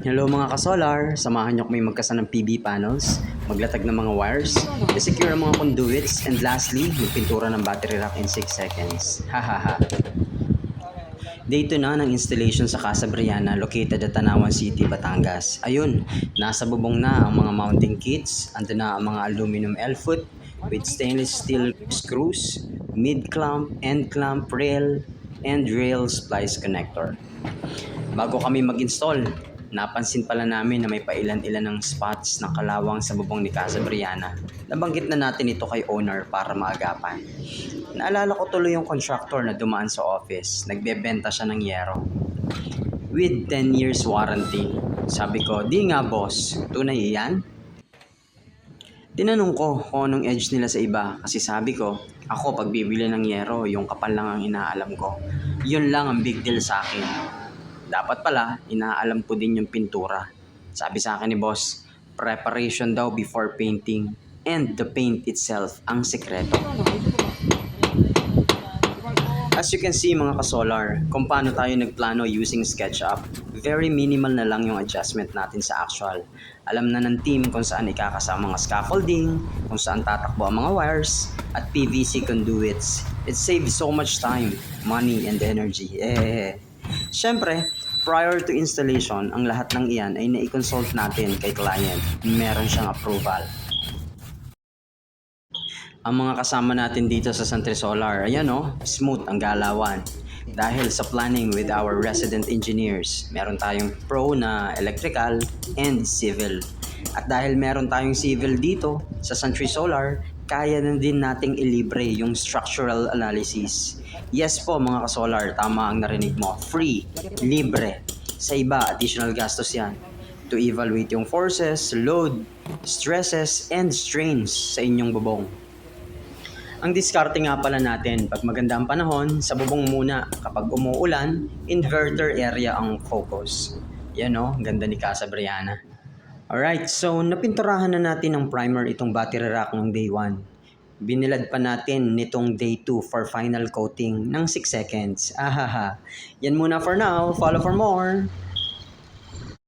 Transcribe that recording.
Hello mga ka-solar, samahan nyo kami magkasa ng PV panels, maglatag ng mga wires, i-secure ang mga conduits, and lastly, magpintura ng battery rack in 6 seconds. Hahaha. Day 2 na ng installation sa Casa Briana located at Tanawan City, Batangas. Ayun, nasa bubong na ang mga mounting kits, ando na ang mga aluminum L-foot with stainless steel screws, mid-clamp, end-clamp rail, and rail splice connector. Bago kami mag-install, napansin pala namin na may pailan-ilan ng spots na kalawang sa bubong ni Casa Briana. Nabanggit na natin ito kay owner para maagapan. Naalala ko tuloy yung contractor na dumaan sa office. Nagbebenta siya ng yero. With 10 years warranty. Sabi ko, di nga boss, tunay iyan? Tinanong ko kung anong edge nila sa iba kasi sabi ko, ako pag bibili ng yero, yung kapal lang ang inaalam ko. Yun lang ang big deal sa akin. Dapat pala, inaalam ko din yung pintura. Sabi sa akin ni boss, preparation daw before painting and the paint itself ang sekreto. As you can see mga ka-solar, kung paano tayo nagplano using SketchUp, very minimal na lang yung adjustment natin sa actual. Alam na ng team kung saan ikakasama mga scaffolding, kung saan tatakbo ang mga wires, at PVC conduits. It saves so much time, money, and energy. Siyempre, prior to installation, ang lahat ng iyan ay na-consult natin kay client. Meron siyang approval. Ang mga kasama natin dito sa Santre Solar, ayan smooth ang galawan. Dahil sa planning with our resident engineers, meron tayong pro na electrical and civil. At dahil meron tayong civil dito sa Santre Solar, kaya na din nating ilibre yung structural analysis. Yes po mga ka-solar, tama ang narinig mo. Free, libre. Sa iba, additional gastos yan. To evaluate yung forces, load, stresses, and strains sa inyong bubong. Ang diskarte nga pala natin, pag maganda ang panahon, sa bubong muna. Kapag umuulan, inverter area ang focus. Yan ganda ni Casa Briana. Alright, so napinturahan na natin ng primer itong battery rack ng day 1. Binilad pa natin nitong day 2 for final coating ng 6 seconds. Ahaha. Yan muna for now. Follow for more.